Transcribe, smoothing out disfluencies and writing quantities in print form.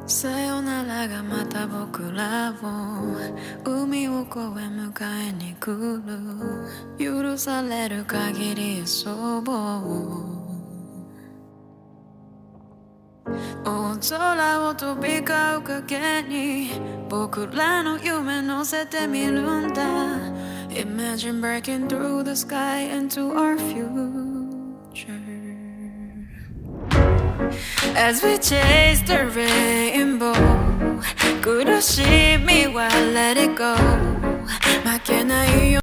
さよならがまた僕らを海を越え迎えに来る許される限り遊ぼう大空を飛び交う影に僕らの夢乗せてみるんだ Imagine breaking through the sky into our future As we chase the rainbow 苦しみは let it go 負けないよ